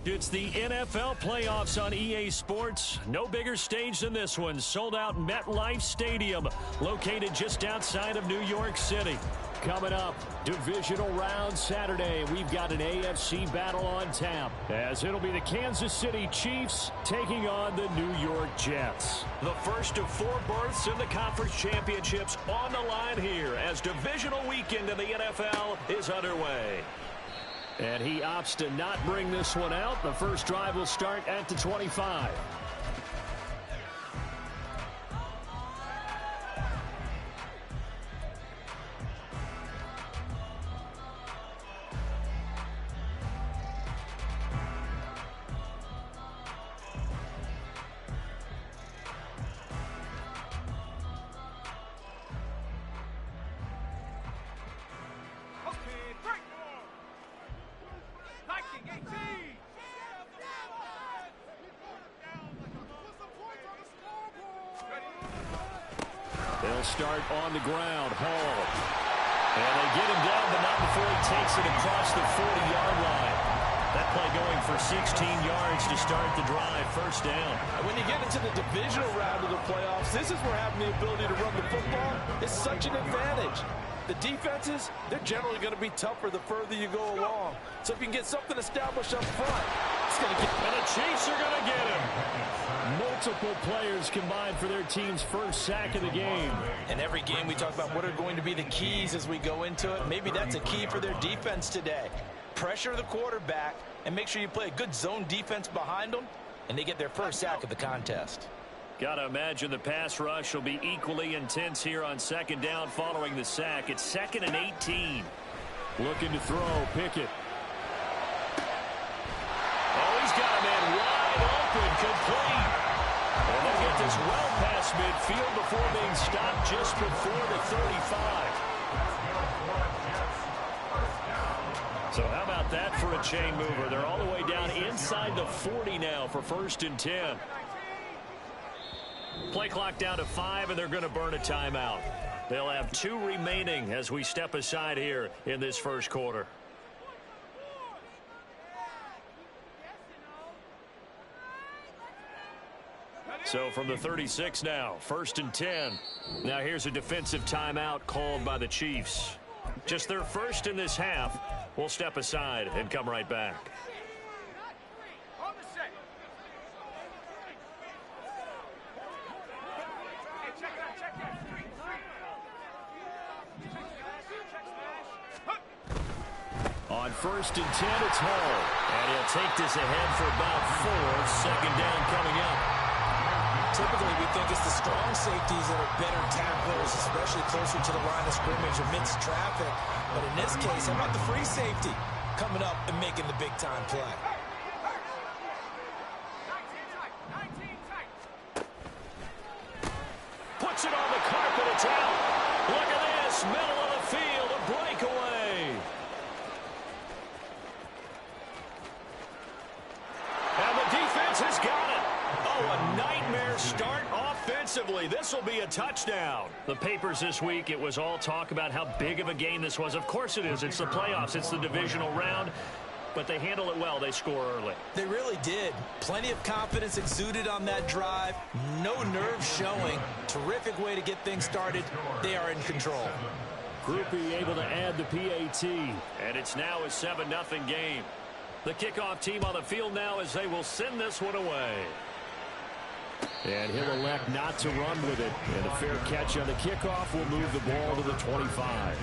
It's the NFL playoffs on EA Sports. No bigger stage than this one. Sold out MetLife Stadium, located just outside of New York City. Coming up, divisional round Saturday. We've got an AFC battle on tap, as it'll be the Kansas City Chiefs taking on the New York Jets. The first of 4 berths in the conference championships on the line here as divisional weekend in the NFL is underway. And he opts to not bring this one out. The first drive will start at the 25. They'll start on the ground. Hall. And they get him down, but not before he takes it across the 40-yard line. That play going for 16 yards to start the drive. First down. When you get into the divisional round of the playoffs, this is where having the ability to run the football is such an advantage. The defenses, they're generally going to be tougher the further you go along. So if you can get something established up front, it's going to get... And the Chiefs are going to get him. Multiple players combined for their team's first sack of the game. In every game we talk about what are going to be the keys as we go into it. Maybe that's a key for their defense today. Pressure the quarterback and make sure you play a good zone defense behind them, and they get their first sack of the contest. Got to imagine the pass rush will be equally intense here on second down following the sack. It's 2nd and 18. Looking to throw. Pickett. Oh, he's got a man wide open, complete. And they'll get this well past midfield before being stopped just before the 35. So how about that for a chain mover? They're all the way down inside the 40 now for 1st and 10. Play clock down to 5, and they're going to burn a timeout. They'll have 2 remaining as we step aside here in this first quarter. So from the 36 now, 1st and 10. Now here's a defensive timeout called by the Chiefs. Just their first in this half. We'll step aside and come right back. On 1st and 10, it's Hall. And he'll take this ahead for about 4. Second down coming up. Typically, we think it's the strong safeties that are better tacklers, especially closer to the line of scrimmage amidst traffic. But in this case, how about the free safety coming up and making the big-time play? Puts it on the carpet. It's out. Look at this. Middle of the field. A breakaway. And the defense has got it. Oh, a nightmare start offensively. This will be a touchdown. The papers this week, it was all talk about how big of a game this was. Of course it is. It's the playoffs. It's the divisional round. But they handle it well. They score early. They really did. Plenty of confidence exuded on that drive. No nerves showing. Terrific way to get things started. They are in control. Groupie able to add the PAT. And it's now a 7-0 game. The kickoff team on the field now as they will send this one away. And he'll elect not to run with it. And a fair catch on the kickoff will move the ball to the 25.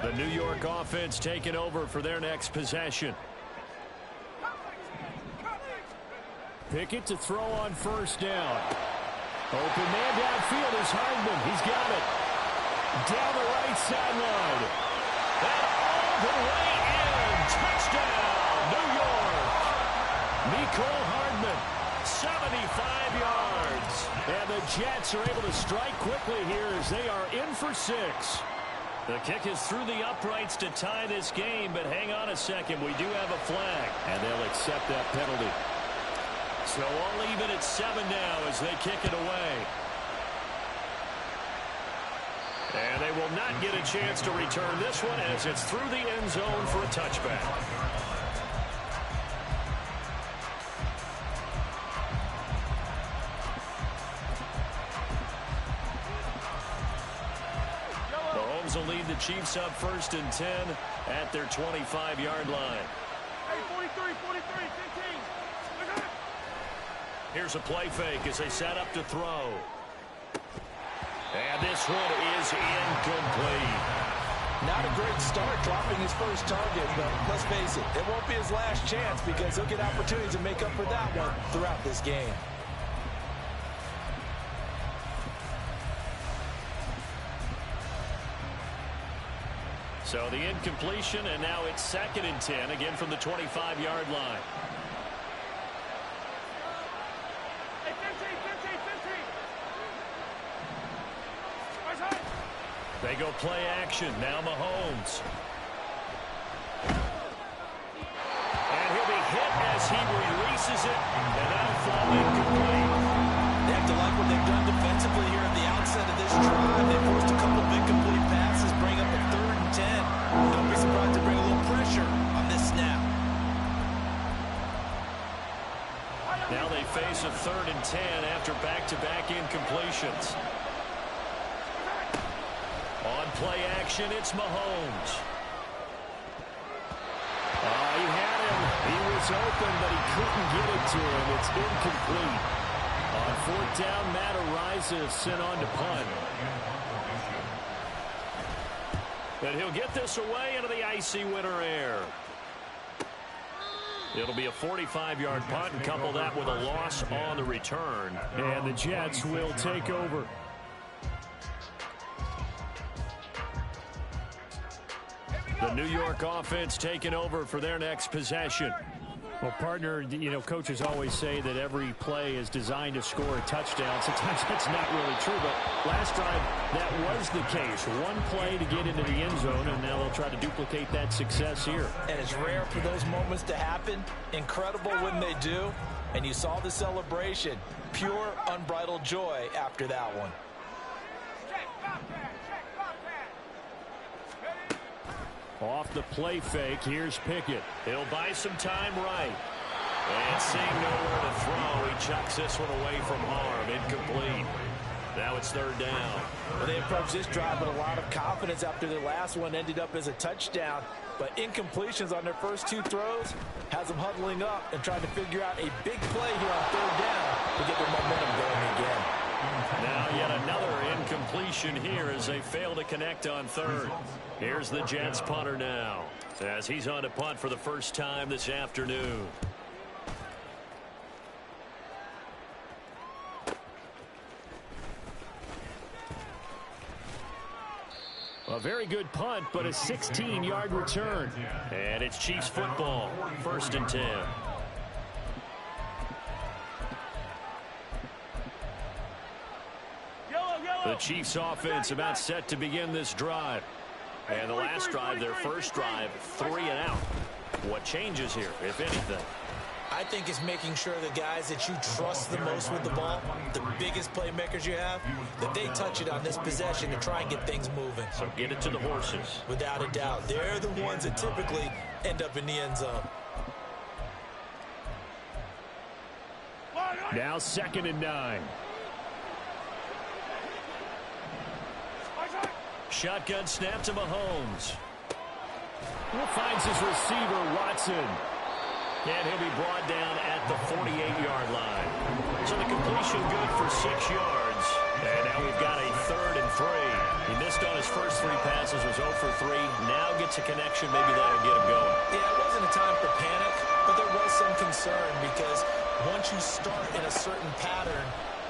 The New York offense taking over for their next possession. Pickett to throw on 1st down. Open man downfield is Hardman. He's got it. Down the right sideline. And all the way in. Touchdown, New York. Mecole Hardman, 75 yards. And the Jets are able to strike quickly here as they are in for 6. The kick is through the uprights to tie this game, but hang on a second. We do have a flag. And they'll accept that penalty. So all even at 7 now as they kick it away. And they will not get a chance to return this one as it's through the end zone for a touchback. Mahomes will lead the Chiefs up 1st and 10 at their 25-yard line. Hey, 43, 15. Here's a play fake as they set up to throw. And this one is incomplete. Not a great start dropping his first target, but let's face it, it won't be his last chance because he'll get opportunities to make up for that one throughout this game. So the incompletion, and now it's 2nd and 10, again from the 25-yard line. Hey, 15. They go play action. Now Mahomes. And he'll be hit as he releases it, and that'll fall incomplete. They have to like what they've done defensively here at the outset of this drive. They forced a couple of incomplete passes, bring up a 3rd and 10. Don't be surprised to bring a little pressure on this snap. Now they face a 3rd and 10 after back-to-back incompletions. On play action, it's Mahomes. He had him. He was open, but he couldn't get it to him. It's incomplete. On 4th down, Matt Araiza is sent on to punt. But he'll get this away into the icy winter air. It'll be a 45-yard punt and couple that with a loss on the return. And the Jets will take over. The New York offense taking over for their next possession. Well, partner, you know, coaches always say that every play is designed to score a touchdown. Sometimes that's not really true, but last drive, that was the case. One play to get into the end zone, and now they'll try to duplicate that success here. And it's rare for those moments to happen. Incredible when they do. And you saw the celebration. Pure, unbridled joy after that one. Off the play fake, here's Pickett. He'll buy some time right. And seeing nowhere to throw, he chucks this one away from harm. Incomplete. Now it's 3rd down. Well, they approached this drive with a lot of confidence after their last one ended up as a touchdown. But incompletions on their first 2 throws has them huddling up and trying to figure out a big play here on 3rd down to get their momentum going again. Now yet another incompletion here as they fail to connect on 3rd. Here's the Jets punter now as he's on to punt for the first time this afternoon. A very good punt, but a 16-yard return. And it's Chiefs football, 1st and 10. The Chiefs offense about set to begin this drive. And the last drive, their first drive, 3 and out. What changes here, if anything? I think it's making sure the guys that you trust the most with the ball, the biggest playmakers you have, that they touch it on this possession to try and get things moving. So get it to the horses. Without a doubt. They're the ones that typically end up in the end zone. Now 2nd and 9. Shotgun snap to Mahomes. Finds his receiver, Watson. And he'll be brought down at the 48-yard line. So the completion good for 6 yards. And now we've got a 3rd and 3. He missed on his first 3 passes, was 0 for 3. Now gets a connection. Maybe that'll get him going. Yeah, it wasn't a time for panic, but there was some concern because once you start in a certain pattern,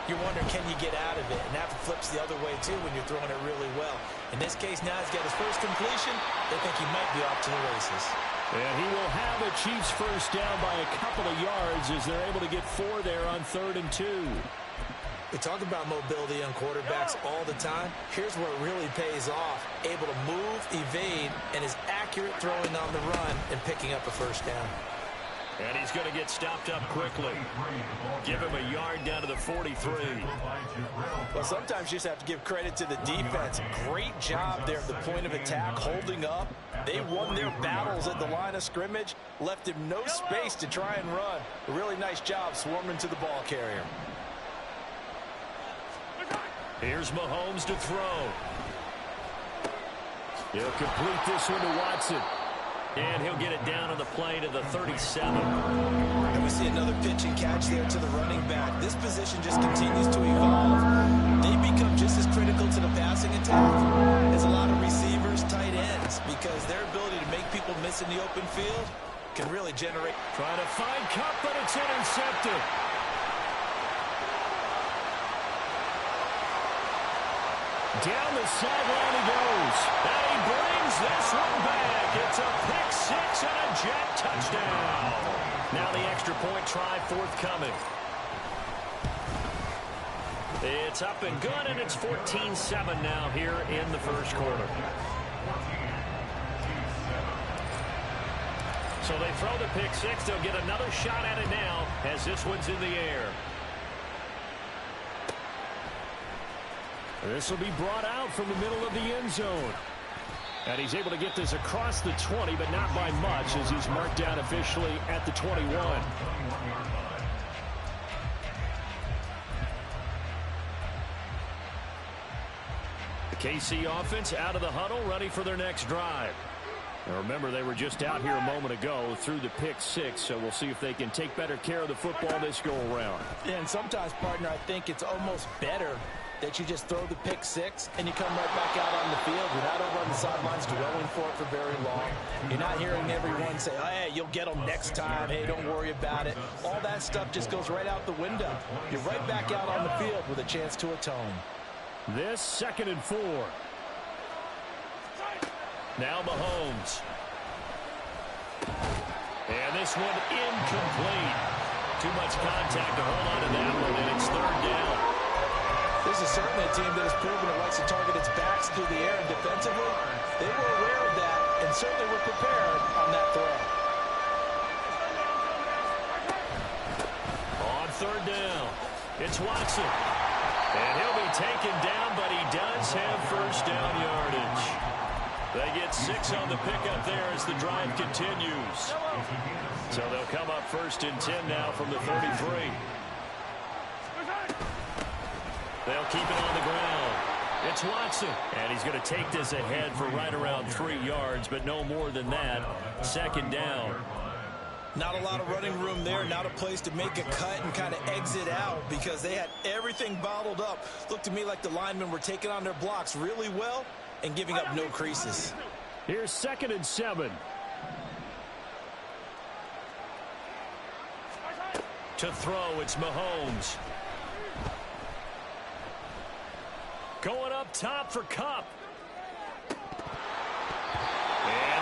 you're wondering, can you get out of it? And that flips the other way, too, when you're throwing it really well. In this case, now he's got his first completion. They think he might be off to the races. And he will have a Chiefs first down by a couple of yards as they're able to get 4 there on 3rd and 2. We talk about mobility on quarterbacks all the time. Here's where it really pays off. Able to move, evade, and is accurate throwing on the run and picking up a first down. And he's going to get stopped up quickly. Give him a yard down to the 43. Well, sometimes you just have to give credit to the defense. Great job there at the point of attack, holding up. They won their battles at the line of scrimmage, left him no space to try and run. A really nice job swarming to the ball carrier. Here's Mahomes to throw. He'll complete this one to Watson. And he'll get it down on the play to the 37. And we see another pitch and catch there to the running back. This position just continues to evolve. They become just as critical to the passing attack as a lot of receivers, tight ends, because their ability to make people miss in the open field can really generate. Trying to find Kupp, but it's intercepted. Down the sideline he goes. And he brings this one back. It's a pick six and a Jet touchdown. Now the extra point try forthcoming. It's up and good, and it's 14-7 now here in the first quarter. So they throw the pick six. They'll get another shot at it now as this one's in the air. This will be brought out from the middle of the end zone. And he's able to get this across the 20, but not by much, as he's marked down officially at the 21. The KC offense out of the huddle, ready for their next drive. Now remember, they were just out here a moment ago through the pick six, so we'll see if they can take better care of the football this go-around. Yeah, and sometimes, partner, I think it's almost better that you just throw the pick six and you come right back out on the field. You're not over on the sidelines dwelling for it for very long. You're not hearing everyone say, oh, hey, you'll get them next time. Hey, don't worry about it. All that stuff just goes right out the window. You're right back out on the field with a chance to atone. This 2nd and 4. Now Mahomes. And this one incomplete. Too much contact to hold on to that one, and it's 3rd down. This is certainly a team that has proven it likes to target its backs through the air, and defensively, they were aware of that and certainly were prepared on that throw. On 3rd down, it's Watson. And he'll be taken down, but he does have first down yardage. They get 6 on the pickup there as the drive continues. So they'll come up 1st and 10 now from the 33. They'll keep it on the ground. It's Watson. And he's going to take this ahead for right around 3 yards, but no more than that. 2nd down. Not a lot of running room there. Not a place to make a cut and kind of exit out because they had everything bottled up. Looked to me like the linemen were taking on their blocks really well and giving up no creases. Here's 2nd and 7. To throw, it's Mahomes. Going up top for Kupp. And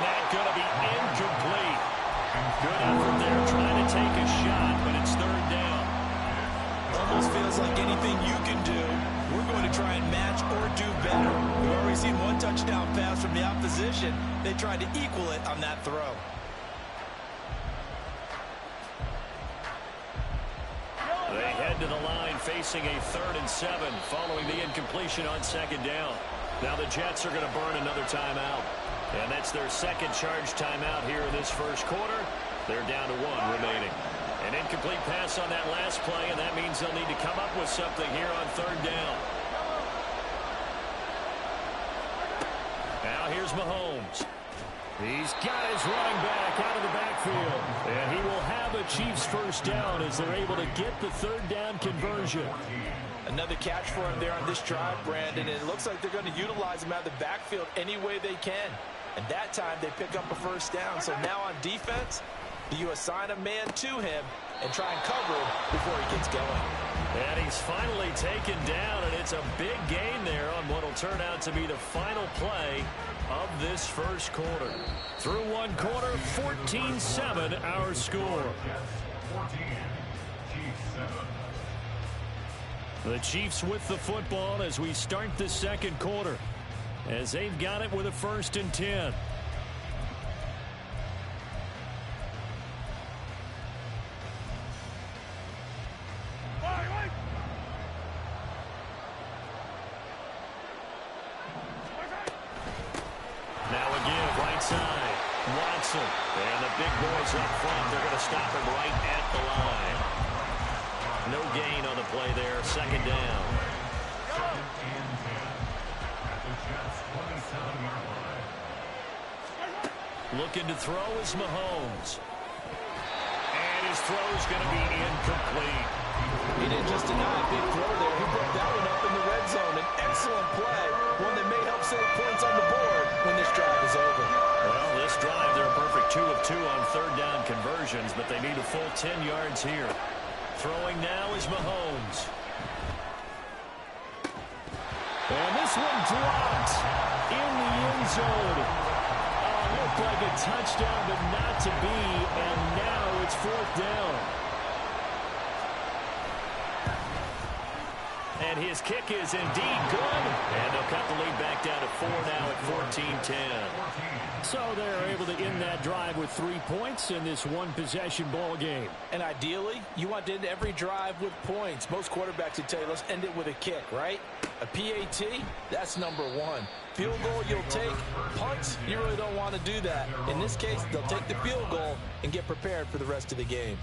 that's going to be incomplete. Good effort there trying to take a shot, but it's 3rd down. Almost feels like anything you can do, we're going to try and match or do better. We've already seen one touchdown pass from the opposition. They tried to equal it on that throw. They head to the line facing a 3rd and 7 following the incompletion on 2nd down. Now the Jets are going to burn another timeout. And that's their 2nd charge timeout here in this first quarter. They're down to 1 remaining. An incomplete pass on that last play, and that means they'll need to come up with something here on 3rd down. Now here's Mahomes. He's got his running back out of the backfield. And he will have a Chiefs first down as they're able to get the 3rd down conversion. Another catch for him there on this drive, Brandon. And it looks like they're going to utilize him out of the backfield any way they can. And that time they pick up a first down. So now on defense, do you assign a man to him and try and cover him before he gets going? And he's finally taken down, and it's a big gain there on what will turn out to be the final play of this first quarter. Through 1 quarter, 14-7 our score. The Chiefs with the football as we start the 2nd quarter, as they've got it with a 1st and 10. Watson. And the big boys up front, they're going to stop him right at the line. No gain on the play there. Second down. Looking to throw is Mahomes. And his throw's going to be incomplete. He didn't just deny a big throw there. He broke that one up in the red zone. An excellent play. One that may help save points on the board when this drive is over. Well, this drive, they're a perfect 2 of 2 on third down conversions, but they need a full 10 yards here. Throwing now is Mahomes. And this one dropped in the end zone. Looked like a touchdown, but not to be, and now it's fourth down. And his kick is indeed good. And they'll cut the lead back down to 4 now at 14-10. So they're able to end that drive with 3 points in this one-possession ball game. And ideally, you want to end every drive with points. Most quarterbacks would tell you, let's end it with a kick, right? A PAT, that's number 1. Field goal you'll take. Punts, you really don't want to do that. In this case, they'll take the field goal and get prepared for the rest of the game.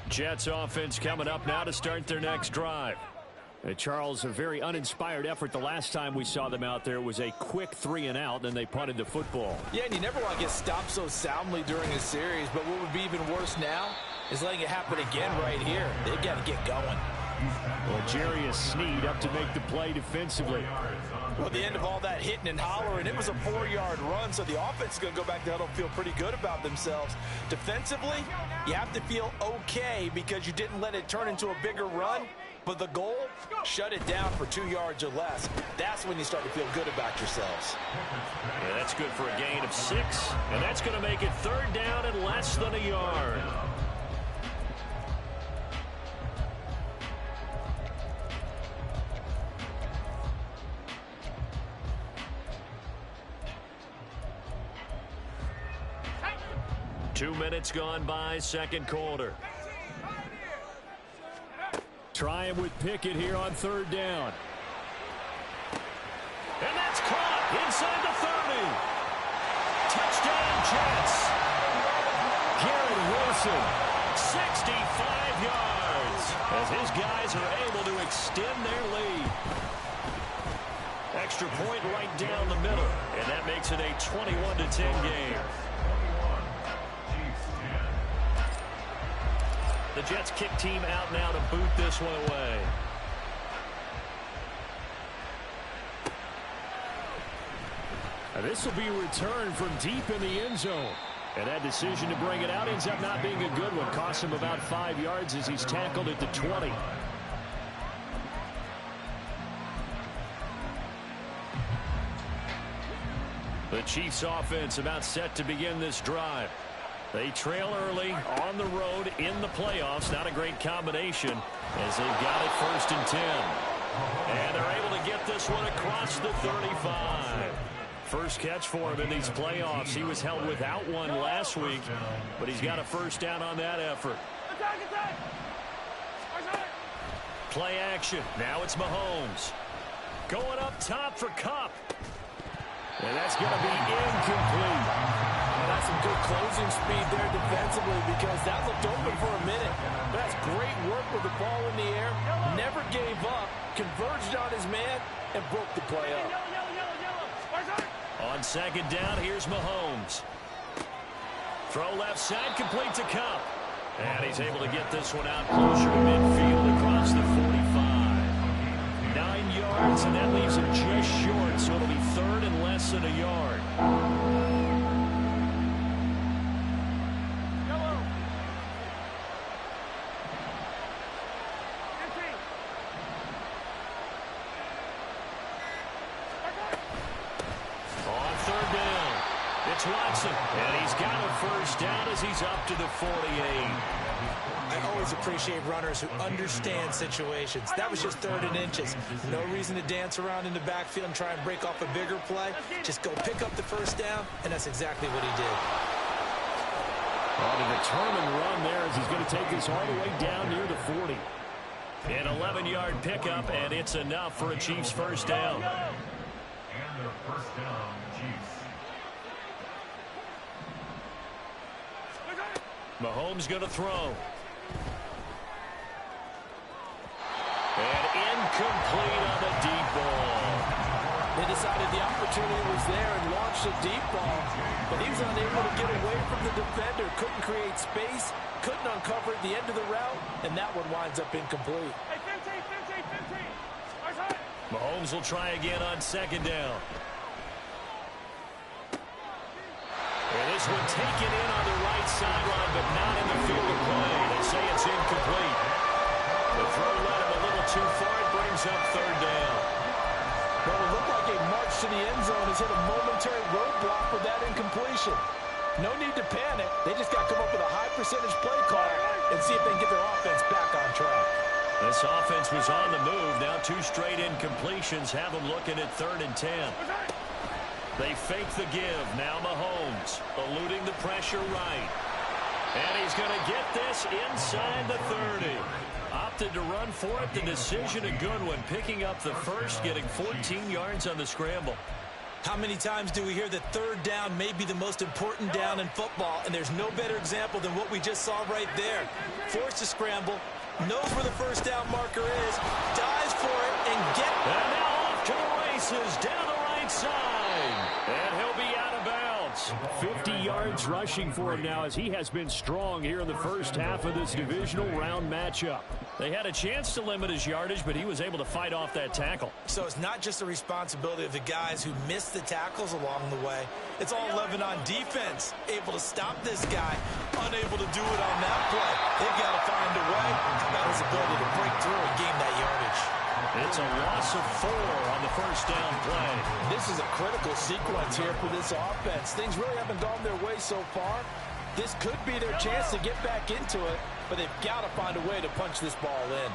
Jets offense coming up now to start their next drive. Charles, a very uninspired effort. The last time we saw them out there was a quick 3 and out, and they punted the football. Yeah, and you never want to get stopped so soundly during a series, but what would be even worse now is letting it happen again right here. They've got to get going. Well, Jarius Sneed up to make the play defensively. Well, at the end of all that hitting and hollering, it was a 4-yard run, so the offense is going to go back to huddle and feel pretty good about themselves. Defensively, you have to feel okay because you didn't let it turn into a bigger run, but the goal, shut it down for 2 yards or less. That's when you start to feel good about yourselves. Yeah, that's good for a gain of 6, and that's going to make it third down and less than a yard. Two minutes gone by, second quarter. Trying with Pickett here on third down. And that's caught inside the 30. Touchdown, Jets. Garrett Wilson. 65 yards as his guys are able to extend their lead. Extra point right down the middle, and that makes it a 21-10 game. The Jets kick team out now to boot this one away. This will be a return from deep in the end zone. And that decision to bring it out ends up not being a good one. Costs him about 5 yards as he's tackled at the 20. The Chiefs offense about set to begin this drive. They trail early on the road in the playoffs. Not a great combination as they've got it 1st and 10. And they're able to get this one across the 35. First catch for him in these playoffs. He was held without one last week, but he's got a first down on that effort. Play action. Now it's Mahomes. Going up top for Kupp. And that's going to be incomplete. That's some good closing speed there defensively because that looked open for a minute. But that's great work with the ball in the air. Never gave up, converged on his man, and broke the play up. On second down, here's Mahomes. Throw left side, complete to Kupp. And he's able to get this one out closer to midfield across the 45. 9 yards, and that leaves him just short, so it'll be third and less than a yard. Watson, and he's got a first down as he's up to the 48. I always appreciate runners who understand situations. That was just 3rd and inches. No reason to dance around in the backfield and try and break off a bigger play. Just go pick up the first down, and that's exactly what he did. On a determined run there as he's going to take this all the way down near the 40. An 11-yard pickup, and it's enough for a Chiefs first down. And their first down, Chiefs. Mahomes going to throw. And incomplete on the deep ball. They decided the opportunity was there and launched a deep ball, but he was unable to get away from the defender, couldn't create space, couldn't uncover at the end of the route, and that one winds up incomplete. Hey, 15. Mahomes will try again on second down. And this one taken in on the right sideline, but not in the field of play. They say it's incomplete. The throw led him a little too far. It brings up third down. Well, it looked like a march to the end zone has hit a momentary roadblock with that incompletion. No need to panic. They just got to come up with a high percentage play call and see if they can get their offense back on track. This offense was on the move. Now 2 straight incompletions have them looking at 3rd and 10. They fake the give. Now Mahomes eluding the pressure right. And he's going to get this inside the 30. Opted to run for it. The decision a good one. Picking up the first, getting 14 yards on the scramble. How many times do we hear that third down may be the most important down in football, and there's no better example than what we just saw right there. Forced to scramble, knows where the first down marker is, dives for it, and And now off to the races, down the right side. And he'll be out of bounds. 50 yards rushing for him now as he has been strong here in the first half of this divisional round matchup. They had a chance to limit his yardage, but he was able to fight off that tackle. So it's not just the responsibility of the guys who missed the tackles along the way. It's all Lebanon defense, able to stop this guy, unable to do it on that play. They've got to find a way. How about his ability to break through and gain that yardage? It's a loss of 4 on the first down play. This is a critical sequence here for this offense. Things really haven't gone their way so far. This could be their chance to get back into it, but they've got to find a way to punch this ball in.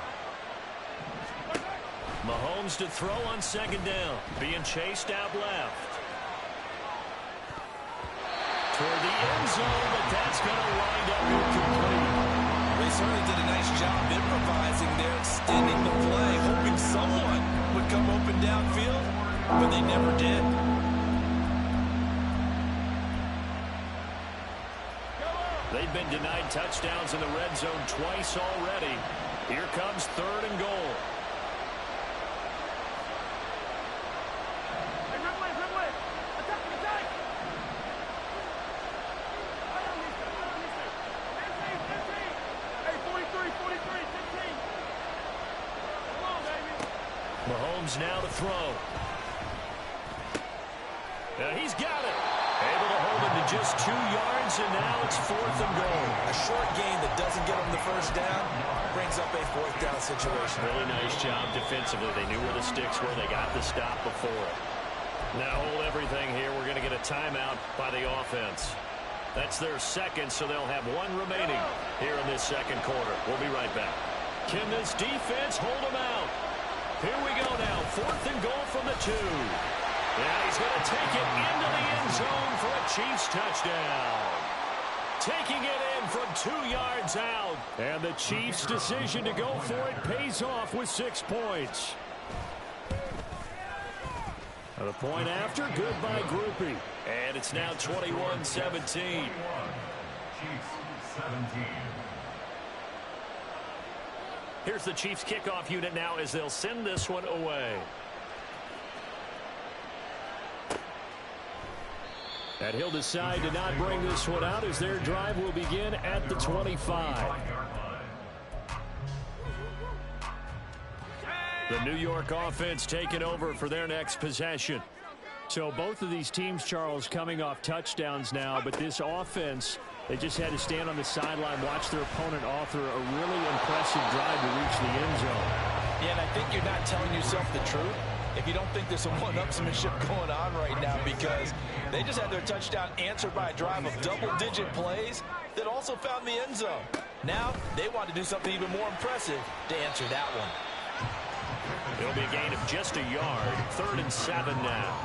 Mahomes to throw on second down. Being chased out left. Toward the end zone, but that's going to wind up incomplete. They certainly did a nice job improvising there, extending the play, hoping someone would come open downfield, but they never did. They've been denied touchdowns in the red zone twice already. Here comes 3rd and goal. Hey, Ridley. Attack. Hey, 43, 15. Come on, baby. Mahomes now to throw. He's got it. Able to hold him to just 2 yards, and now it's 4th and goal. A short gain that doesn't get them the first down brings up a 4th down situation. Really nice job defensively. They knew where the sticks were. They got the stop before it. Now hold everything here. We're going to get a timeout by the offense. That's their second, so they'll have 1 remaining here in this second quarter. We'll be right back. Can this defense hold them out? Here we go now. 4th and goal from the 2. Yeah, he's going to take it into the end zone for a Chiefs touchdown. Taking it in from 2 yards out. And the Chiefs' decision to go for it pays off with 6 points. And a point after, good by Groupie. And it's now 21-17. Chiefs 17. Here's the Chiefs kickoff unit now as they'll send this one away. And he'll decide to not bring this one out as their drive will begin at the 25. The New York offense taking over for their next possession. So both of these teams, Charles, coming off touchdowns now, but this offense, they just had to stand on the sideline, watch their opponent author a really impressive drive to reach the end zone. Yeah, and I think you're not telling yourself the truth if you don't think there's some one-upsmanship going on right now, because they just had their touchdown answered by a drive of double-digit plays that also found the end zone. Now they want to do something even more impressive to answer that one. It'll be a gain of just a yard. 3rd and 7 now.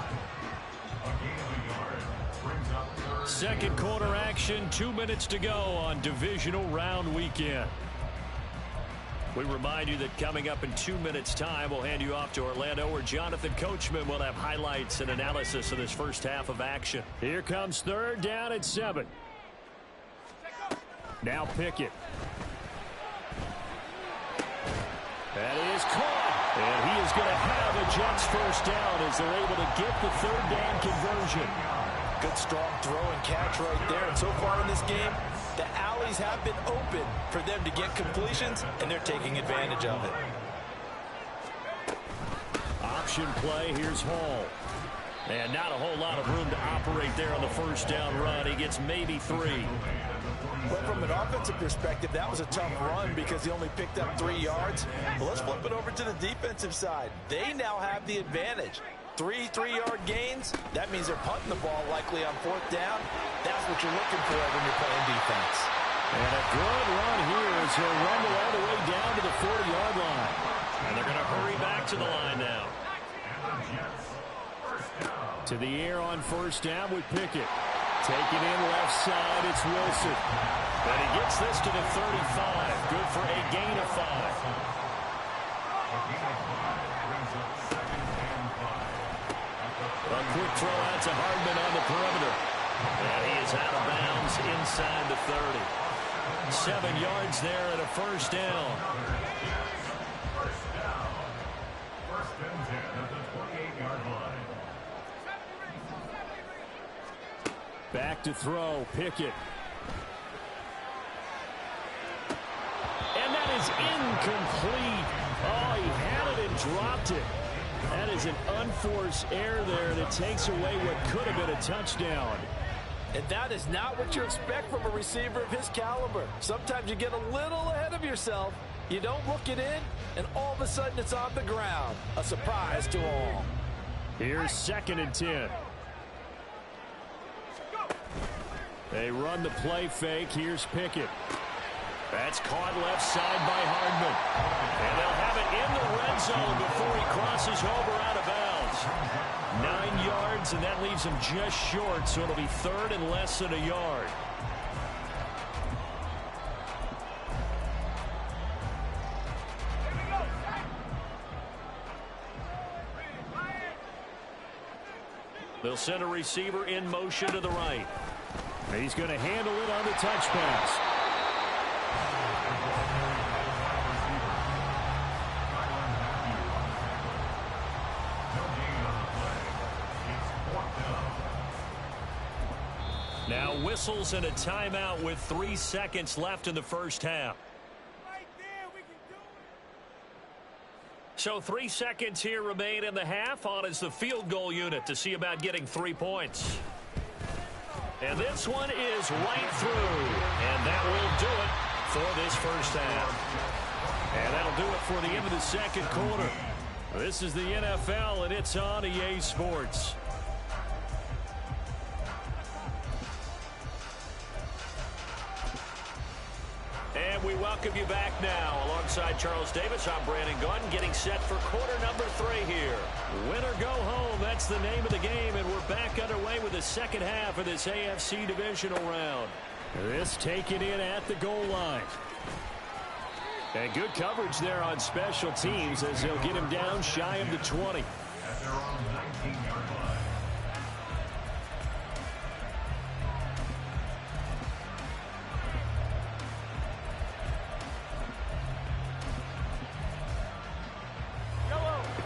Second quarter action, 2 minutes to go on divisional round weekend. We remind you that coming up in 2 minutes' time, we'll hand you off to Orlando, where Jonathan Coachman will have highlights and analysis of this first half of action. Here comes third down at 7. Now Pickett. That is caught. And he is going to have a Jets first down as they're able to get the third down conversion. Good strong throw and catch right there. And so far in this game, the alleys have been open for them to get completions, and they're taking advantage of it. Option play. Here's Hall. And not a whole lot of room to operate there on the first down run. He gets maybe 3. But from an offensive perspective, that was a tough run because he only picked up 3 yards. Well, let's flip it over to the defensive side. They now have the advantage. 3 3-yard gains, that means they're punting the ball likely on 4th down. That's what you're looking for when you're playing defense. And a good run here as he'll rumble all the way down to the 40-yard line. And they're going to hurry back to the line now. To the air on first down with Pickett. Taking in left side, it's Wilson. And he gets this to the 35. Good for a gain of 5. A quick throw out to Hardman on the perimeter. And he is out of bounds inside the 30. 7 yards there and a first down. First and 10 at the 28-yard line. Back to throw, Pickett. And that is incomplete. Oh, he had it and dropped it. That is an unforced error there, and it takes away what could have been a touchdown. And that is not what you expect from a receiver of his caliber. Sometimes you get a little ahead of yourself. You don't look it in, and all of a sudden it's on the ground. A surprise to all. Here's 2nd and 10. They run the play fake. Here's Pickett. That's caught left side by Hardman. And they'll have it in the red zone before he crosses over out of bounds. 9 yards, and that leaves him just short, so it'll be 3rd and less than a yard. They'll send a receiver in motion to the right. He's going to handle it on the touch pass. Now whistles and a timeout with 3 seconds left in the first half. So 3 seconds here remain in the half. On is the field goal unit to see about getting 3 points. And this one is right through. And that will do it for this first half. And that'll do it for the end of the second quarter. This is the NFL, and it's on EA Sports. And we welcome you back now. Alongside Charles Davis, I'm Brandon Gunn, getting set for quarter number 3 here. Win or go home, that's the name of the game, and we're back underway with the second half of this AFC divisional round. This taken in at the goal line. And good coverage there on special teams as they'll get him down shy of the 20. At their own 19-yard line.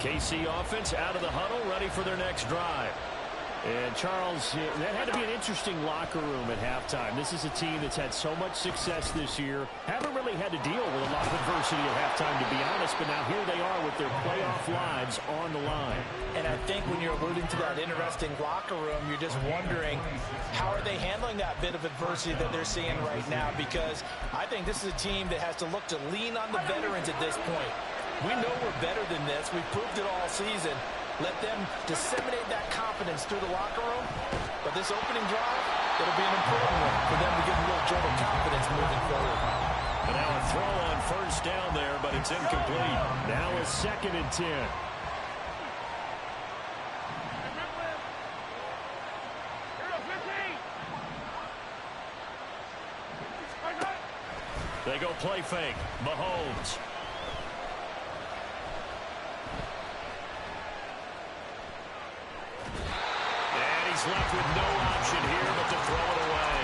KC offense out of the huddle, ready for their next drive. And Charles, that had to be an interesting locker room at halftime. This is a team that's had so much success this year. Haven't really had to deal with a lot of adversity at halftime, to be honest, but now here they are with their playoff lives on the line. And I think when you're alluding to that interesting locker room, you're just wondering how are they handling that bit of adversity that they're seeing right now, because I think this is a team that has to look to lean on the veterans at this point. We know we're better than this. We've proved it all season. Let them disseminate that confidence through the locker room. But this opening drive, it'll be an important one for them to get a little jolt of confidence moving forward. And now a throw on first down there, but it's incomplete. Now a 2nd and 10. They go play fake. Mahomes. He's left with no option here but to throw it away.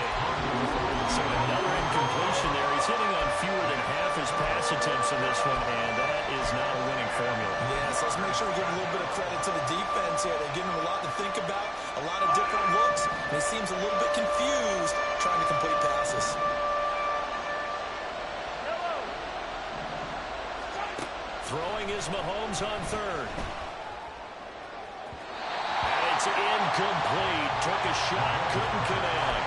So another incompletion there. He's hitting on fewer than half his pass attempts in this one, and that is not a winning formula. Yes, let's make sure we give a little bit of credit to the defense here. They're giving him a lot to think about, a lot of different looks, and he seems a little bit confused trying to complete passes. Throwing is Mahomes on third. And it's incomplete. Took a shot, couldn't connect.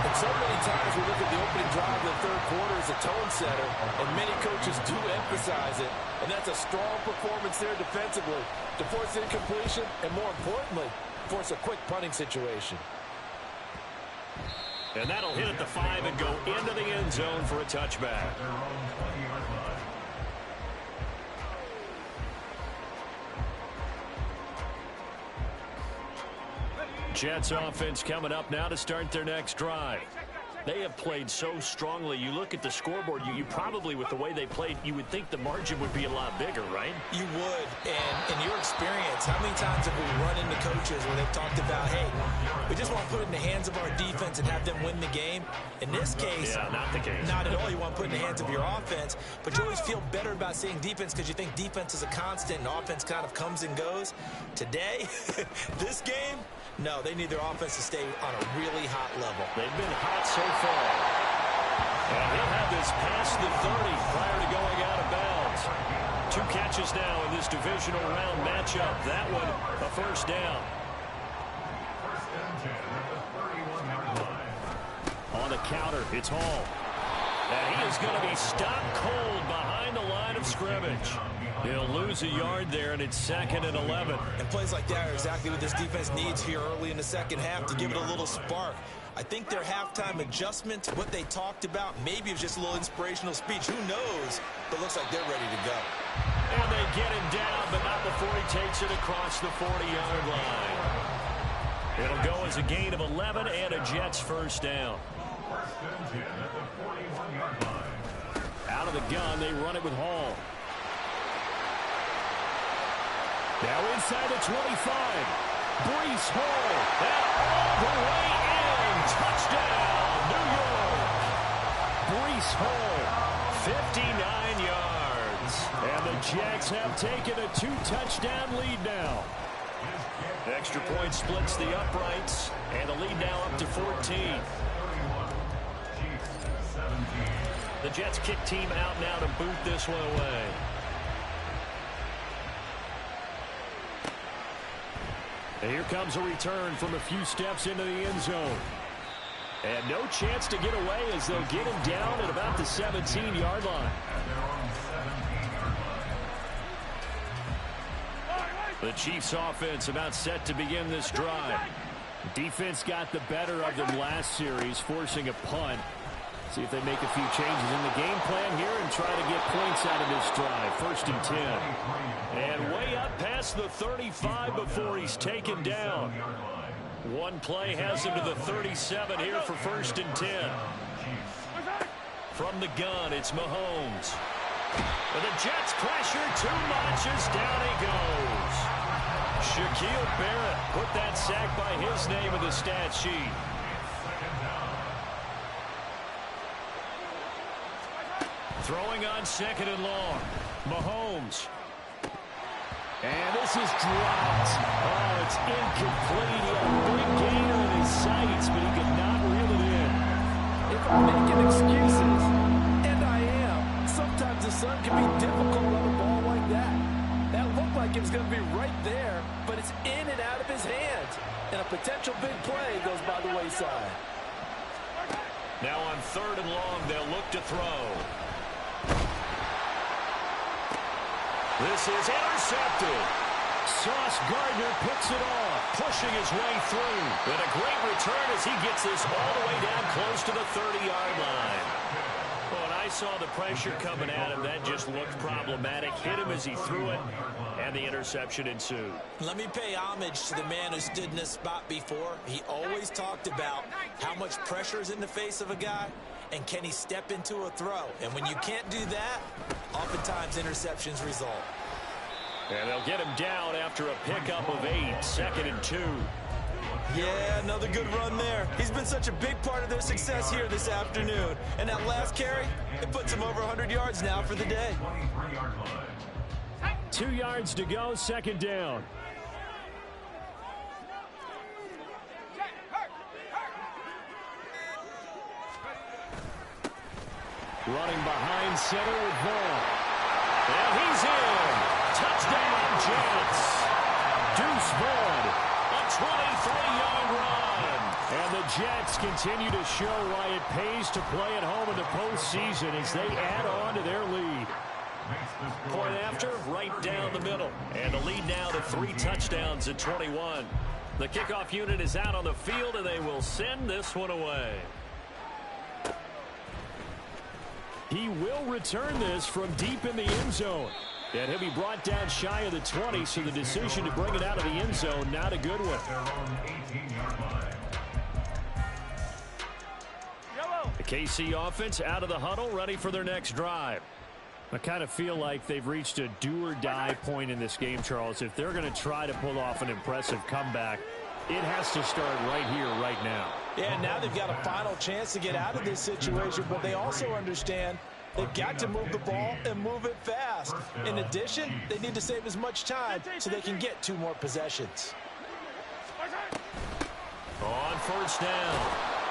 And so many times we look at the opening drive of the third quarter as a tone setter, and many coaches do emphasize it. And that's a strong performance there defensively to force incompletion and, more importantly, force a quick punting situation. And that'll hit at the 5 and go into the end zone for a touchback. Jets offense coming up now to start their next drive. They have played so strongly. You look at the scoreboard, you probably, with the way they played, you would think the margin would be a lot bigger, right? You would. And in your experience, how many times have we run into coaches where they've talked about, hey, we just want to put it in the hands of our defense and have them win the game? In this case, yeah, not the case. Not at all. You want to put it in the hands of your offense, but you always feel better about seeing defense because you think defense is a constant and offense kind of comes and goes. Today, this game, no, they need their offense to stay on a really hot level. They've been hot so far. And he'll have this past the 30 prior to going out of bounds. 2 catches now in this divisional round matchup. That one, a first down. On the counter, it's Hall. And he is going to be stopped cold behind the line of scrimmage. He'll lose a yard there, and it's 2nd and 11. And plays like that are exactly what this defense needs here early in the second half to give it a little spark. I think their halftime adjustment, what they talked about, maybe it was just a little inspirational speech. Who knows? But it looks like they're ready to go. And they get him down, but not before he takes it across the 40-yard line. It'll go as a gain of 11 and a Jets first down. Out of the gun, they run it with Hall. Now inside the 25. Breece Hall. And all the way in. Touchdown, New York. Breece Hall, 59 yards. And the Jets have taken a 2-touchdown lead now. Extra point splits the uprights. And the lead now up to 14. The Jets kick team out now to boot this one away. And here comes a return from a few steps into the end zone. And no chance to get away as they'll get him down at about the 17-yard line. The Chiefs offense about set to begin this drive. Defense got the better of them last series, forcing a punt. See if they make a few changes in the game plan here and try to get points out of this drive. 1st and 10. And way up past the 35 before he's taken down. One play has him to the 37 here for 1st and 10. From the gun, it's Mahomes. And the Jets pressure too much as down he goes. Shaquille Barrett put that sack by his name in the stat sheet. Throwing on 2nd and long. Mahomes. And this is dropped. Oh, it's incomplete. He had a big gainer in his sights, but he could not reel it in. If I'm making excuses, and I am, sometimes the sun can be difficult on a ball like that. That looked like it was going to be right there, but it's in and out of his hands. And a potential big play goes by the wayside. Now on 3rd and long, they'll look to throw. This is intercepted. Sauce Gardner picks it off, pushing his way through. And a great return as he gets this all the way down close to the 30-yard line. Well, when I saw the pressure coming at him, that just looked problematic. Hit him as he threw it, and the interception ensued. Let me pay homage to the man who stood in this spot before. He always talked about how much pressure is in the face of a guy, and can he step into a throw? And when you can't do that, oftentimes interceptions result. And they'll get him down after a pickup of 8, 2nd and 2. Yeah, another good run there. He's been such a big part of their success here this afternoon. And that last carry, it puts him over 100 yards now for the day. 2 yards to go, second down. Running behind center with Vaughn. And he's in. Touchdown, Jets. Deuce Vaughn, a 23-yard run. And the Jets continue to show why it pays to play at home in the postseason as they add on to their lead. Point after, right down the middle. And the lead now to 3 touchdowns at 21. The kickoff unit is out on the field, and they will send this one away. He will return this from deep in the end zone. And he'll be brought down shy of the 20, so the decision to bring it out of the end zone, not a good one. The KC offense out of the huddle, ready for their next drive. I kind of feel like they've reached a do-or-die point in this game, Charles. If they're going to try to pull off an impressive comeback, it has to start right here, right now. Yeah, now they've got a final chance to get out of this situation, but they also understand they've got to move the ball and move it fast. In addition, they need to save as much time so they can get 2 more possessions. On first down,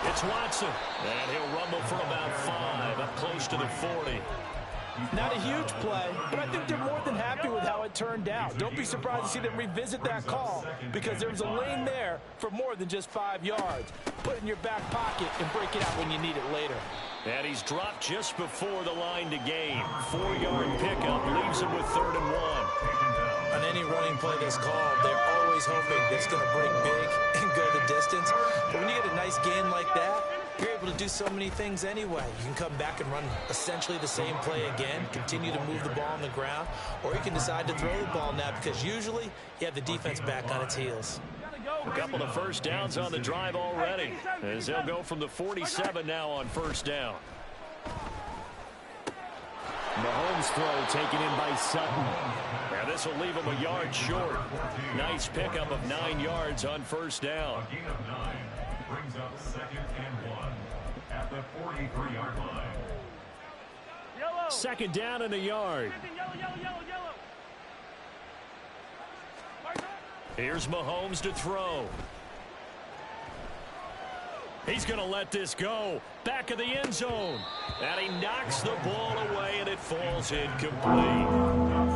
it's Watson. And he'll rumble for about 5, up close to the 40. Not a huge play, but I think they're more than happy with how it turned out. Don't be surprised to see them revisit that call because there was a lane there for more than just 5 yards. Put it in your back pocket and break it out when you need it later. And he's dropped just before the line to gain. 4-yard pickup leaves him with 3rd and 1. On any running play that's called, they're always hoping that it's going to break big and go the distance. But when you get a nice gain like that, you're able to do so many things anyway. You can come back and run essentially the same play again, continue to move the ball on the ground, or you can decide to throw the ball now because usually you have the defense back on its heels. A couple of first downs on the drive already as they'll go from the 47 now on first down. Mahomes throw taken in by Sutton. And this will leave him a yard short. Nice pickup of 9 yards on first down. A gain of 9 brings up 2nd and 1 at the 43-yard line. Yellow. Second down and a yard. Yellow. Here's Mahomes to throw. He's going to let this go. Back of the end zone. And he knocks the ball away, and it falls incomplete.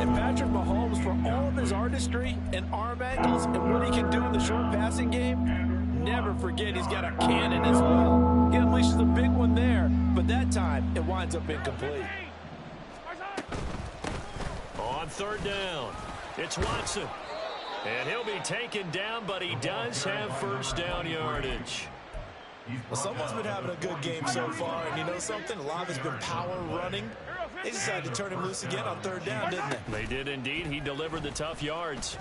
And Patrick Mahomes, for all of his artistry and arm angles and what he can do in the short passing game, never forget he's got a cannon as well. He unleashes a big one there, but that time it winds up incomplete. On third down, it's Watson. And he'll be taken down, but he does have first down yardage. Well, someone's been having a good game so far, and you know something? A lot of it's been power running. They decided to turn him loose again on third down, didn't they? They did indeed. He delivered the tough yards.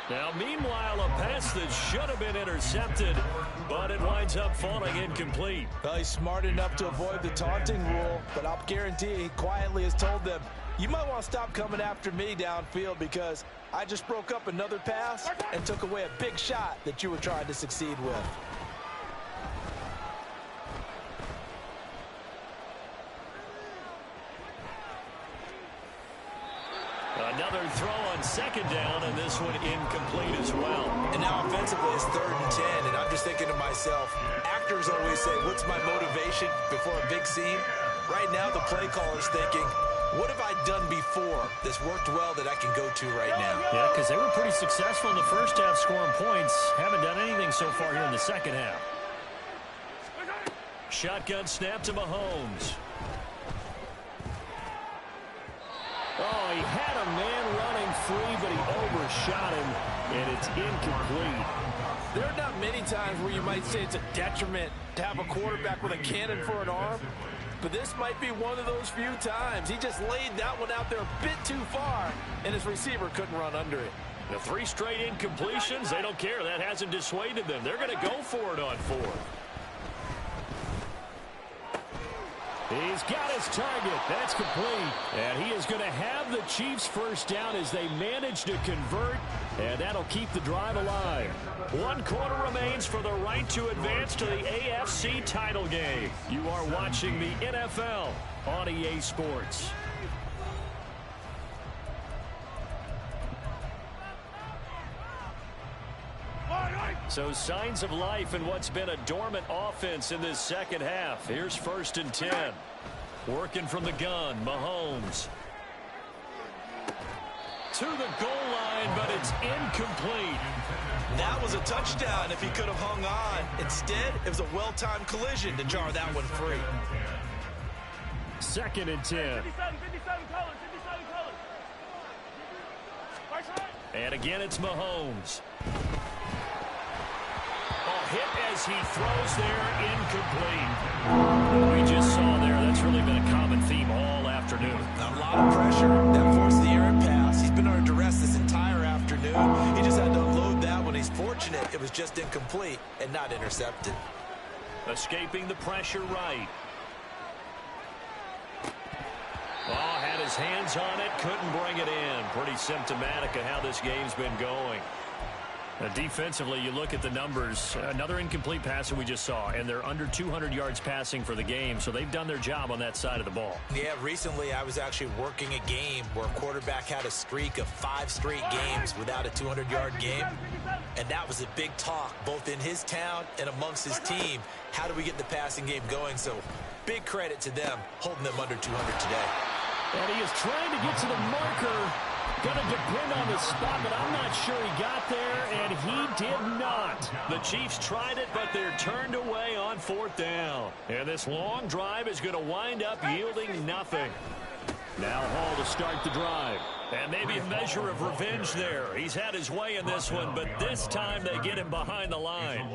Now, meanwhile, a pass that should have been intercepted, but it winds up falling incomplete. Well, he's smart enough to avoid the taunting rule, but I'll guarantee he quietly has told them, you might want to stop coming after me downfield because I just broke up another pass and took away a big shot that you were trying to succeed with. Another throw on second down, and this one incomplete as well. And now offensively, it's 3rd and 10, and I'm just thinking to myself, actors always say, what's my motivation before a big scene? Right now, the play caller's thinking, what have I done before that's worked well that I can go to right now? Yeah, because they were pretty successful in the first half scoring points. Haven't done anything so far here in the second half. Shotgun snap to Mahomes. Oh, he had a man running free, but he overshot him, and it's incomplete. There are not many times where you might say it's a detriment to have a quarterback with a cannon for an arm, but this might be one of those few times. He just laid that one out there a bit too far, and his receiver couldn't run under it. The 3 straight incompletions, they don't care. That hasn't dissuaded them. They're going to go for it on 4th. He's got his target. That's complete. And he is going to have the Chiefs first down as they manage to convert. And that'll keep the drive alive. 1 quarter remains for the right to advance to the AFC title game. You are watching the NFL on EA Sports. So signs of life in what's been a dormant offense in this second half. Here's 1st and 10. Working from the gun, Mahomes. To the goal line, but it's incomplete. That was a touchdown if he could have hung on. Instead, it was a well-timed collision to jar that one free. 2nd and 10. 57 colors. And again, it's Mahomes. Hit as he throws there, incomplete. We just saw there, that's really been a common theme all afternoon. A lot of pressure. That forced the errant pass. He's been under duress this entire afternoon. He just had to unload that one. He's fortunate it was just incomplete and not intercepted. Escaping the pressure right. Oh, had his hands on it, couldn't bring it in. Pretty symptomatic of how this game's been going. Defensively, you look at the numbers. Another incomplete pass that we just saw, and they're under 200 yards passing for the game, so they've done their job on that side of the ball. Yeah, recently I was actually working a game where a quarterback had a streak of 5 straight games without a 200-yard game, and that was a big talk, both in his town and amongst his team. How do we get the passing game going? So big credit to them, holding them under 200 today. And he is trying to get to the marker. Going to depend on the spot, but I'm not sure he got there, and he did not. The Chiefs tried it, but they're turned away on 4th down. And this long drive is going to wind up yielding nothing. Now Hall to start the drive. And maybe a measure of revenge there. He's had his way in this one, but this time they get him behind the line.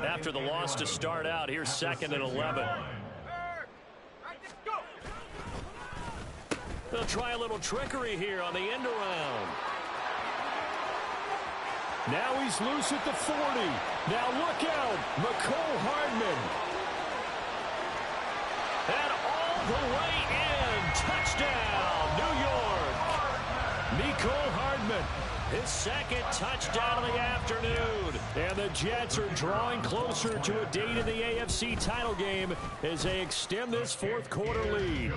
After the loss to start out, here's 2nd and 11. They'll try a little trickery here on the end around. Now he's loose at the 40. Now look out, Mecole Hardman. And all the way in. Touchdown, New York. Mecole Hardman, his 2nd touchdown of the afternoon. And the Jets are drawing closer to a date in the AFC title game as they extend this 4th quarter lead.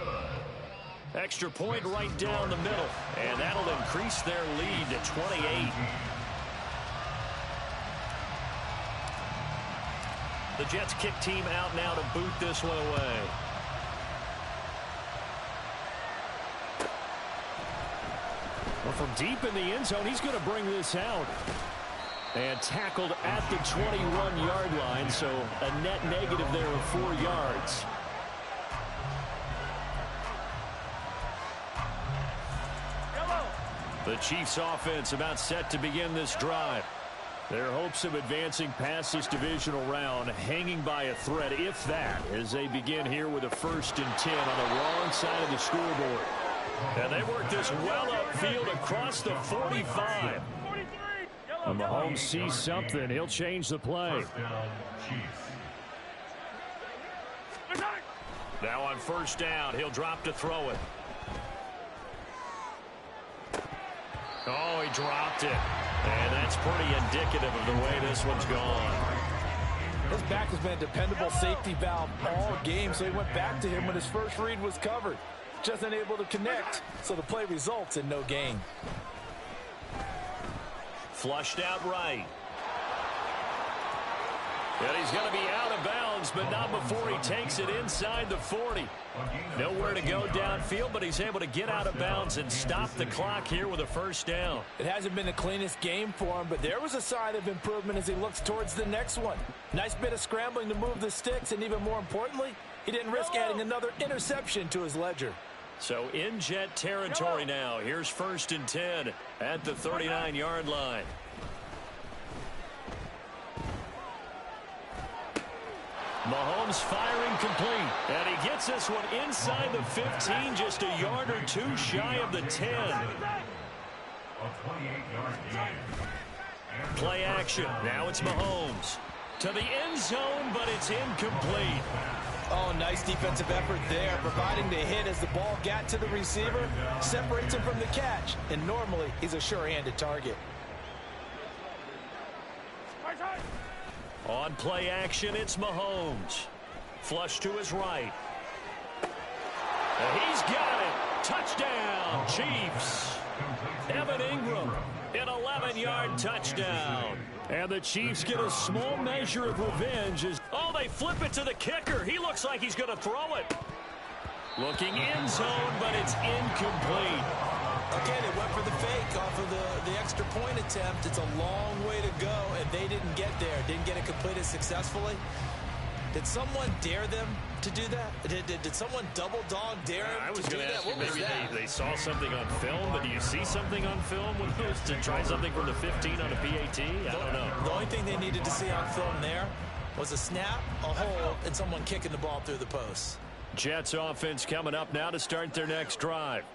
Extra point right down the middle, and that'll increase their lead to 28. The Jets kick team out now to boot this one away. Well, from deep in the end zone, he's going to bring this out. And tackled at the 21-yard line, so a net negative there of 4 yards. The Chiefs offense about set to begin this drive. Their hopes of advancing past this divisional round hanging by a thread, if that, as they begin here with a 1st and 10 on the wrong side of the scoreboard. And they work this well upfield across the 45. And Mahomes sees something. He'll change the play. Now on 1st down, he'll drop to throw it. Oh, he dropped it. And that's pretty indicative of the way this one's gone. His back has been a dependable safety valve all game, so he went back to him when his first read was covered. Just unable to connect, so the play results in no gain. Flushed out right. And he's going to be out of bounds, but not before he takes it inside the 40. Nowhere to go downfield, but he's able to get out of bounds and stop the clock here with a 1st down. It hasn't been the cleanest game for him, but there was a sign of improvement as he looks towards the next one. Nice bit of scrambling to move the sticks, and even more importantly, he didn't risk adding another interception to his ledger. So in Jet territory now. Here's 1st and 10 at the 39-yard line. Mahomes firing complete, and he gets this one inside the 15, just a yard or 2 shy of the 10. Play action. Now it's Mahomes to the end zone, but it's incomplete. Oh, nice defensive effort there, providing the hit as the ball got to the receiver, separates him from the catch, and normally he's a sure-handed target. On play action, it's Mahomes. Flush to his right. And he's got it. Touchdown, Chiefs. Evan Ingram, an 11-yard touchdown. And the Chiefs get a small measure of revenge. Oh, they flip it to the kicker. He looks like he's going to throw it. Looking end zone, but it's incomplete. Okay, they went for the fake off of the extra point attempt. It's a long way to go, and they didn't get there. Didn't get it completed successfully. Did someone dare them to do that? Did someone double dog dare them I was to do going to that? ask you, What was maybe that? they saw something on film, but do you see something on film with those to try something from the 15 on a PAT? I don't know. The only thing they needed to see on film there was a snap, a hold, and someone kicking the ball through the post. Jets offense coming up now to start their next drive.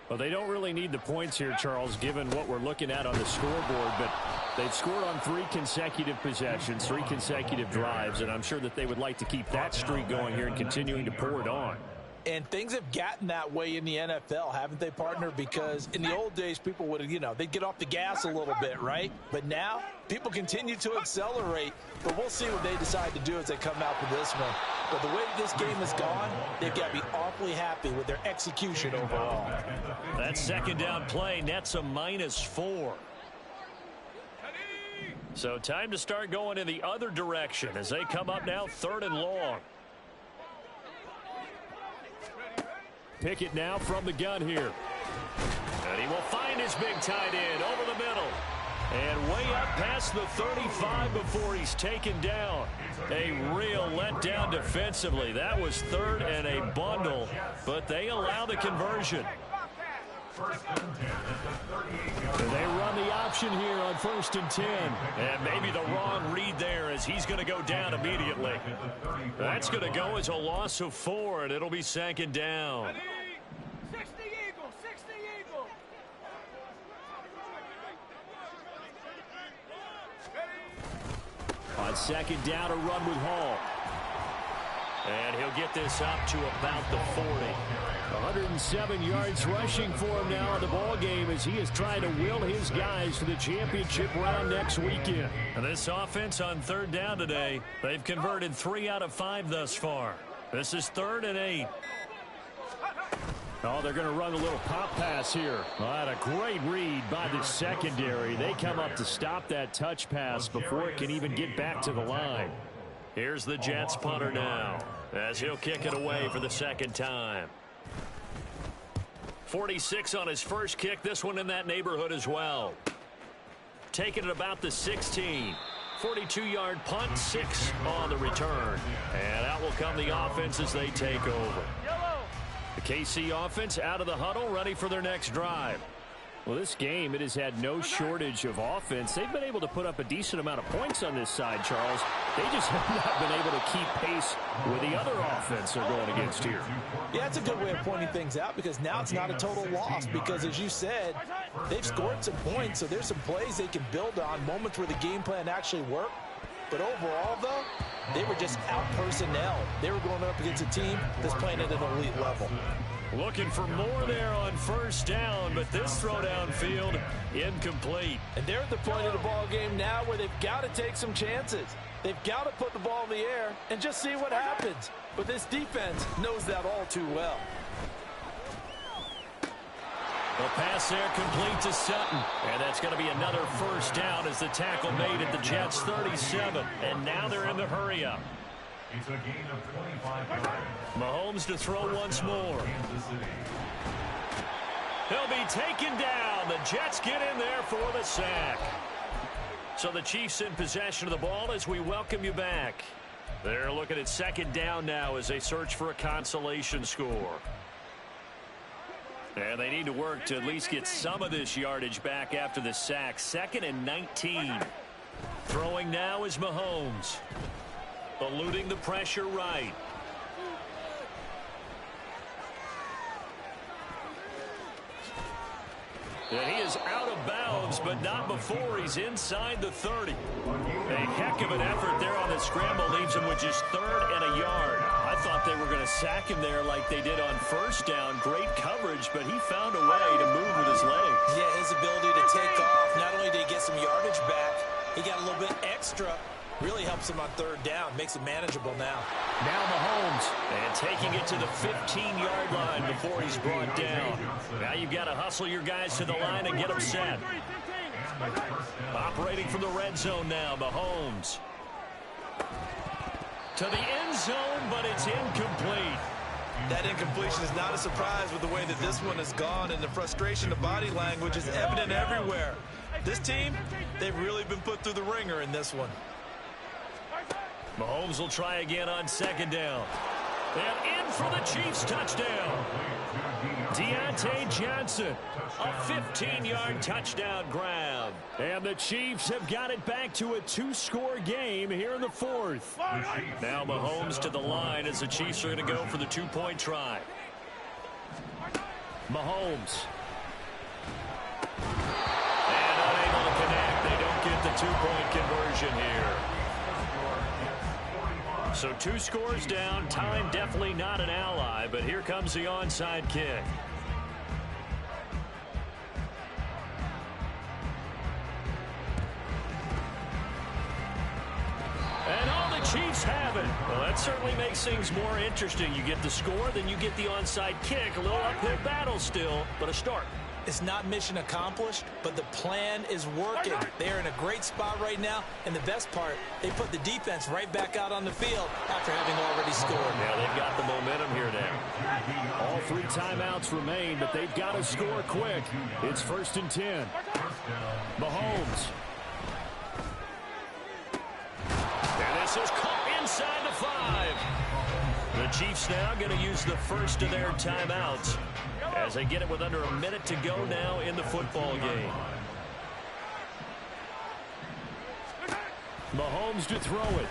Well, they don't really need the points here, Charles, given what we're looking at on the scoreboard, but they've scored on 3 consecutive possessions, 3 consecutive drives, and I'm sure that they would like to keep that streak going here and continuing to pour it on. And things have gotten that way in the NFL, haven't they, partner? Because in the old days, people would, they'd get off the gas a little bit, right? But now, people continue to accelerate. But we'll see what they decide to do as they come out for this one. But the way this game has gone, they've got to be awfully happy with their execution overall. That second down play nets a -4. So time to start going in the other direction as they come up now 3rd and long. Pickett now from the gun here. And he will find his big tight end over the middle. And way up past the 35 before he's taken down. A real letdown defensively. That was 3rd and a bundle, but they allow the conversion. And they run the option here on 1st and 10. And maybe the wrong read there as he's going to go down immediately. That's going to go as a loss of 4, and it'll be 2nd down. 60 Eagles, 60 Eagles. On 2nd down, a run with Hall. And he'll get this up to about the 40. 107 yards rushing for him now in the ball game as he is trying to will his guys to the championship round next weekend. And this offense on 3rd down today, they've converted 3 out of 5 thus far. This is 3rd and 8. Oh, they're going to run a little pop pass here. Well, that a great read by the secondary. They come up to stop that touch pass before it can even get back to the line. Here's the Jets punter now as he'll kick it away for the 2nd time. 46 on his first kick. This one in that neighborhood as well. Taking it about the 16. 42-yard punt, 6 on the return. And out will come the offense as they take over. The KC offense out of the huddle, ready for their next drive. Well, this game, it has had no shortage of offense. They've been able to put up a decent amount of points on this side, Charles. They just have not been able to keep pace with the other offense they're going against here. Yeah, that's a good way of pointing things out because now it's not a total loss because, as you said, they've scored some points, so there's some plays they can build on, moments where the game plan actually worked. But overall, though, they were just out-personnel. They were going up against a team that's playing at an elite level. Looking for more there on 1st down, but this throw downfield incomplete. And they're at the point of the ball game now where they've got to take some chances. They've got to put the ball in the air and just see what happens. But this defense knows that all too well. The pass there complete to Sutton. And that's going to be another 1st down as the tackle made at the Jets' 37. And now they're in the hurry-up. It's a gain of 25 yards. Mahomes to throw once more. He'll be taken down. The Jets get in there for the sack. So the Chiefs in possession of the ball as we welcome you back. They're looking at 2nd down now as they search for a consolation score. And they need to work to at least get some of this yardage back after the sack. 2nd and 19. Throwing now is Mahomes. Eluding the pressure right. And he is out of bounds, but not before he's inside the 30. A heck of an effort there on the scramble leaves him with just 3rd and a yard. I thought they were going to sack him there like they did on 1st down. Great coverage, but he found a way to move with his legs. Yeah, his ability to take off. Not only did he get some yardage back, he got a little bit extra. Really helps him on 3rd down. Makes it manageable now. Now Mahomes. And taking it to the 15-yard line before he's brought down. Now you've got to hustle your guys to the line and get them set. Operating from the red zone now, Mahomes. To the end zone, but it's incomplete. That incompletion is not a surprise with the way that this one has gone, and the frustration, the body language is evident everywhere. This team, they've really been put through the ringer in this one. Mahomes will try again on 2nd down. And in for the Chiefs touchdown. Deontay Johnson, a 15-yard touchdown grab. And the Chiefs have got it back to a 2-score game here in the 4th. Now Mahomes to the line as the Chiefs are going to go for the 2-point try. Mahomes. And unable to connect. They don't get the 2-point conversion here. So 2 scores down. Time definitely not an ally, but here comes the onside kick. And all the Chiefs have it. Well, that certainly makes things more interesting. You get the score, then you get the onside kick. A little uphill battle still, but a start. It's not mission accomplished, but the plan is working. They're in a great spot right now, and the best part, they put the defense right back out on the field after having already scored. Yeah, they've got the momentum here now. All 3 timeouts remain, but they've got to score quick. It's 1st and 10. Mahomes. And this is caught inside the 5. The Chiefs now going to use the first of their timeouts as they get it with under a minute to go now in the football game. Mahomes to throw it.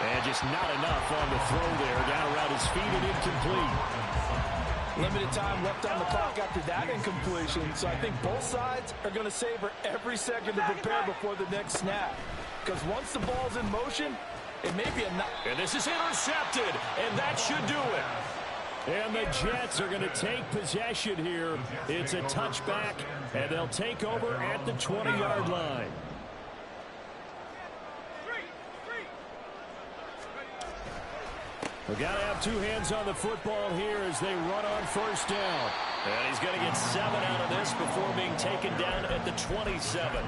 And just not enough on the throw there. Down around his feet and incomplete. Limited time left on the clock after that incompletion, so I think both sides are going to savor every second to prepare before the next snap. Because once the ball's in motion, it may be a... And this is intercepted, and that should do it. And the Jets are going to take possession here. It's a touchback, and they'll take over at the 20-yard line. We've got to have 2 hands on the football here as they run on 1st down. And he's going to get 7 out of this before being taken down at the 27.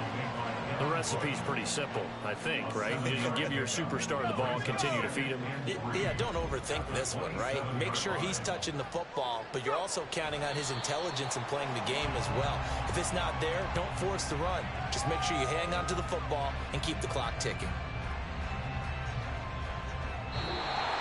The recipe's pretty simple, I think, right? You give your superstar the ball and continue to feed him. Yeah, don't overthink this one, right? Make sure he's touching the football, but you're also counting on his intelligence in playing the game as well. If it's not there, don't force the run. Just make sure you hang on to the football and keep the clock ticking.